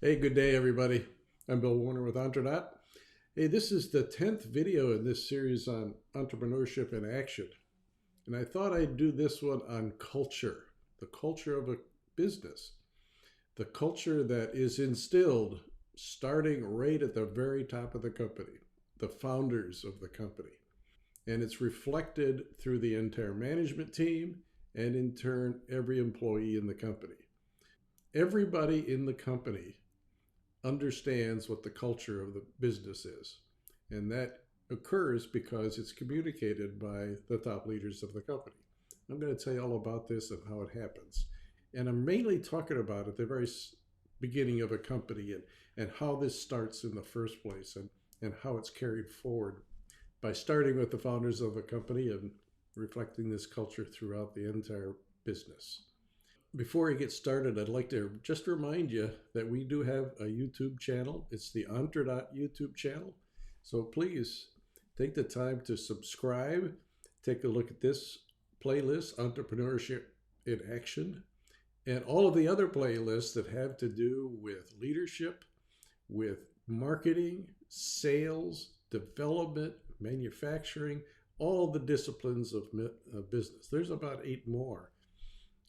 Hey, good day, everybody. I'm Bill Warner with Entrepreneur. Hey, this is the 10th video in this series on entrepreneurship in action. And I thought I'd do this one on culture, the culture of a business, the culture that is instilled starting right at the very top of the company, the founders of the company. And it's reflected through the entire management team and in turn, every employee in the company. Everybody in the company understands what the culture of the business is. And that occurs because it's communicated by the top leaders of the company. I'm going to tell you all about this and how it happens. And I'm mainly talking about at the very beginning of a company and how this starts in the first place and how it's carried forward by starting with the founders of the company and reflecting this culture throughout the entire business. Before I get started, I'd like to just remind you that we do have a YouTube channel. It's the Entre.dot YouTube channel. So please take the time to subscribe. Take a look at this playlist, Entrepreneurship in Action, and all of the other playlists that have to do with leadership, with marketing, sales, development, manufacturing, all the disciplines of business. There's about 8 more,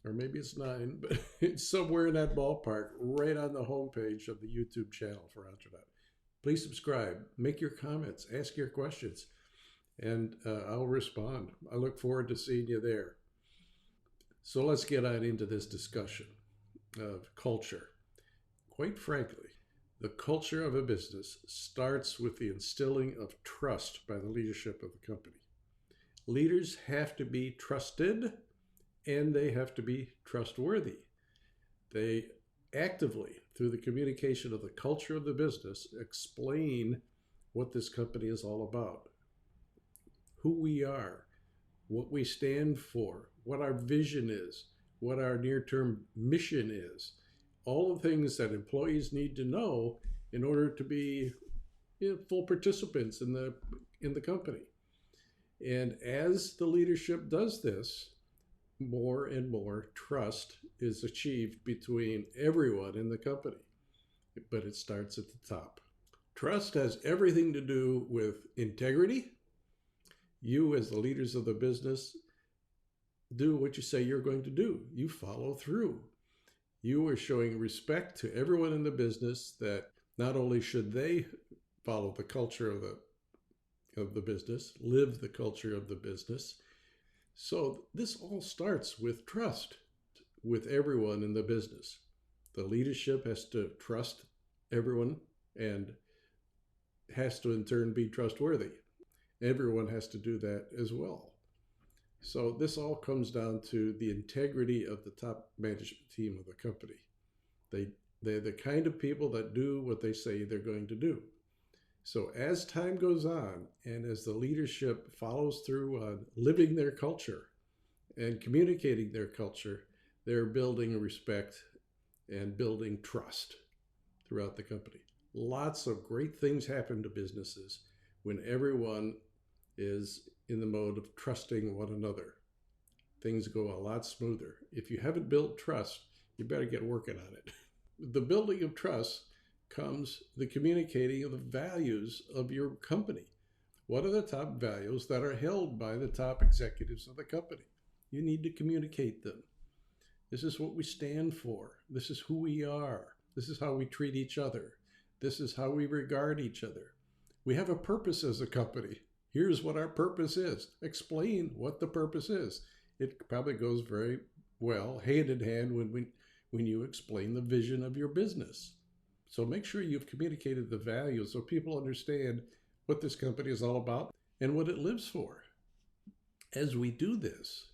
or maybe it's 9, but it's somewhere in that ballpark, right on the homepage of the YouTube channel for Entrepreneur. Please subscribe, make your comments, ask your questions, and I'll respond. I look forward to seeing you there. So let's get on into this discussion of culture. Quite frankly, the culture of a business starts with the instilling of trust by the leadership of the company. Leaders have to be trusted and they have to be trustworthy. They actively, through the communication of the culture of the business, explain what this company is all about, who we are, what we stand for, what our vision is, what our near-term mission is, all the things that employees need to know in order to be full participants in the company. And as the leadership does this, more and more trust is achieved between everyone in the company, but it starts at the top. Trust has everything to do with integrity. You, as the leaders of the business, do what you say you're going to do. You follow through. You are showing respect to everyone in the business that not only should they follow the culture of the business, live the culture of the business. So this all starts with trust with everyone in the business. The leadership has to trust everyone and has to in turn be trustworthy. Everyone has to do that as well. So this all comes down to the integrity of the top management team of the company. They're the kind of people that do what they say they're going to do. So as time goes on and as the leadership follows through on living their culture and communicating their culture, they're building respect and building trust throughout the company. Lots of great things happen to businesses when everyone is in the mode of trusting one another. Things go a lot smoother. If you haven't built trust, you better get working on it. The building of trust comes the communicating of the values of your company. What are the top values that are held by the top executives of the company? You need to communicate them. This is what we stand for. This is who we are. This is how we treat each other. This is how we regard each other. We have a purpose as a company. Here's what our purpose is. Explain what the purpose is. It probably goes very well hand in hand when you explain the vision of your business. So make sure you've communicated the values so people understand what this company is all about and what it lives for. As we do this,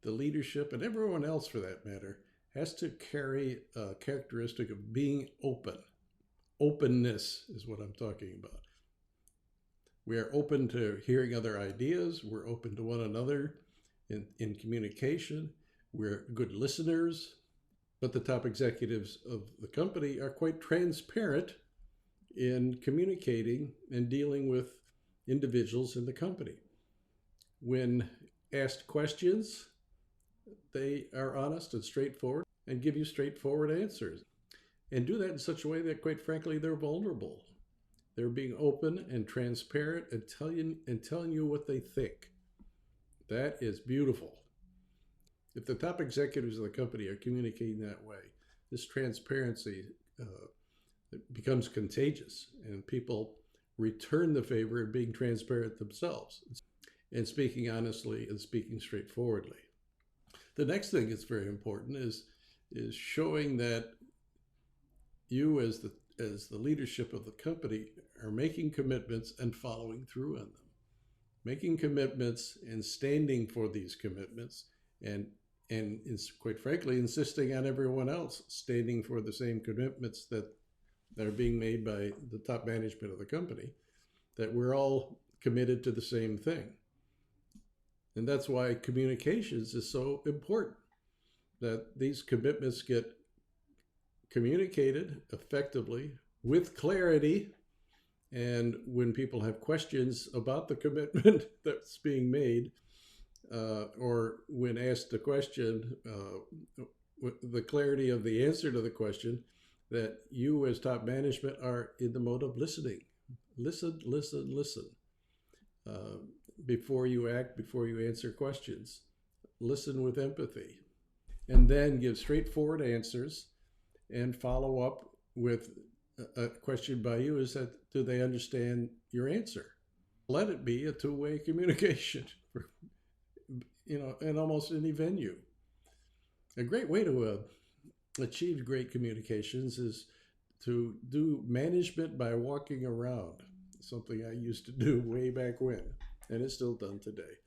the leadership and everyone else for that matter has to carry a characteristic of being open. Openness is what I'm talking about. We are open to hearing other ideas. We're open to one another in communication. We're good listeners. But the top executives of the company are quite transparent in communicating and dealing with individuals in the company. When asked questions, they are honest and straightforward and give you straightforward answers. and do that in such a way that, quite frankly, they're vulnerable. They're being open and transparent and telling you what they think. That is beautiful. If the top executives of the company are communicating that way, this transparency becomes contagious, and people return the favor of being transparent themselves and speaking honestly and speaking straightforwardly. The next thing that's very important is showing that you, as the leadership of the company, are making commitments and following through on them. Making commitments and standing for these commitments, and quite frankly, insisting on everyone else standing for the same commitments that are being made by the top management of the company, that we're all committed to the same thing. And that's why communications is so important, that these commitments get communicated effectively with clarity. And when people have questions about the commitment that's being made, or when asked a question, the clarity of the answer to the question, that you as top management are in the mode of listening. Listen, listen, listen. Before you act, before you answer questions, listen with empathy, and then give straightforward answers and follow up with a question by you is that, do they understand your answer? Let it be a two-way communication, in almost any venue. A great way to achieve great communications is to do management by walking around, something I used to do way back when, and it's still done today,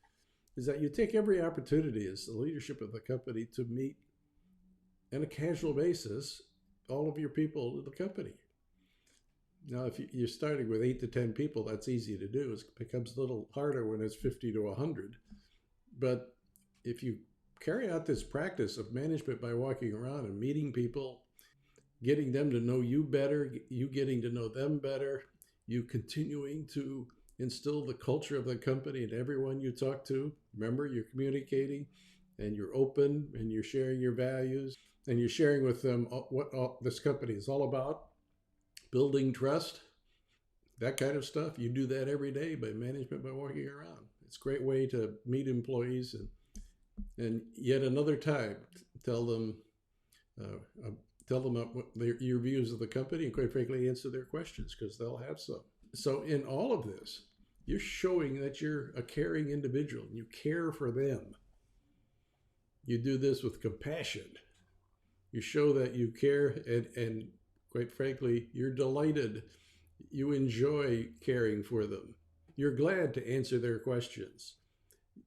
is that you take every opportunity as the leadership of the company to meet on a casual basis all of your people in the company. Now, if you're starting with 8 to 10 people, that's easy to do. It becomes a little harder when it's 50 to 100. But if you carry out this practice of management by walking around and meeting people, getting them to know you better, you getting to know them better, you continuing to instill the culture of the company in everyone you talk to. Remember, you're communicating and you're open and you're sharing your values and you're sharing with them what this company is all about, building trust, that kind of stuff. You do that every day by management by walking around. It's a great way to meet employees and yet another time tell them your views of the company, and quite frankly answer their questions, because they'll have some. So in all of this, you're showing that you're a caring individual. You care for them. You do this with compassion. You show that you care, and quite frankly, you're delighted. You enjoy caring for them. You're glad to answer their questions.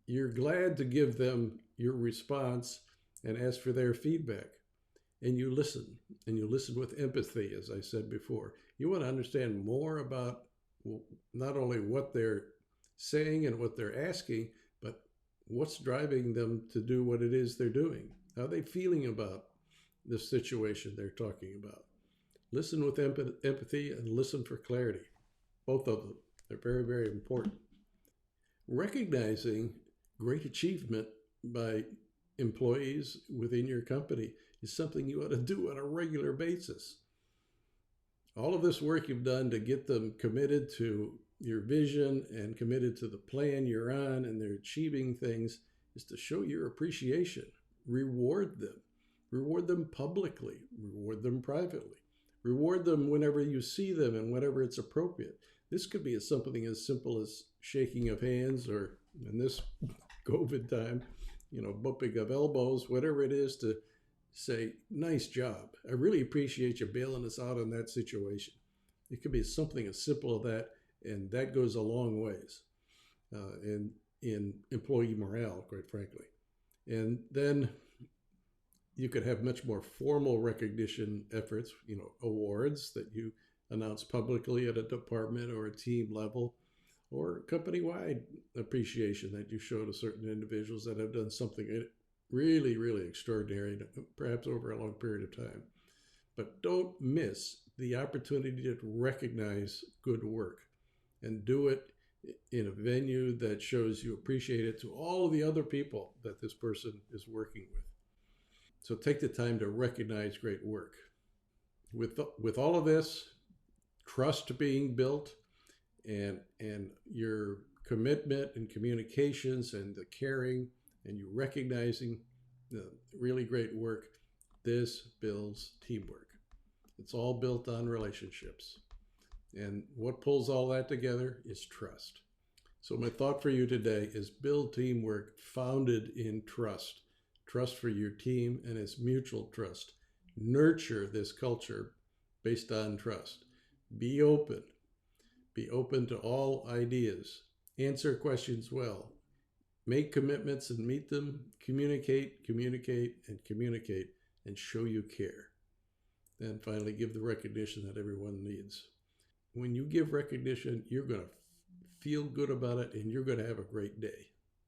You're glad to give them your response and ask for their feedback. And you listen with empathy, as I said before. You want to understand more about not only what they're saying and what they're asking, but what's driving them to do what it is they're doing. How are they feeling about the situation they're talking about? Listen with empathy and listen for clarity. Both of them. They're very, very important. Recognizing great achievement by employees within your company is something you ought to do on a regular basis. All of this work you've done to get them committed to your vision and committed to the plan you're on, and they're achieving things, is to show your appreciation. Reward them. Reward them publicly. Reward them privately. Reward them whenever you see them and whenever it's appropriate. This could be something as simple as shaking of hands, or in this COVID time, bumping of elbows, whatever it is, to say, nice job. I really appreciate you bailing us out in that situation. It could be something as simple as that, and that goes a long ways in employee morale, quite frankly. And then you could have much more formal recognition efforts, awards that you announce publicly at a department or a team level, or company-wide appreciation that you show to certain individuals that have done something really, really extraordinary, perhaps over a long period of time. But don't miss the opportunity to recognize good work, and do it in a venue that shows you appreciate it to all of the other people that this person is working with. So take the time to recognize great work. With all of this, trust being built, and your commitment and communications and the caring and you recognizing the really great work, this builds teamwork. It's all built on relationships. And what pulls all that together is trust. So my thought for you today is build teamwork founded in trust. Trust for your team, and it's mutual trust. Nurture this culture based on trust. Be open. Be open to all ideas. Answer questions well. Make commitments and meet them. Communicate, communicate, and communicate, and show you care. And finally, give the recognition that everyone needs. When you give recognition, you're going to feel good about it, and you're going to have a great day.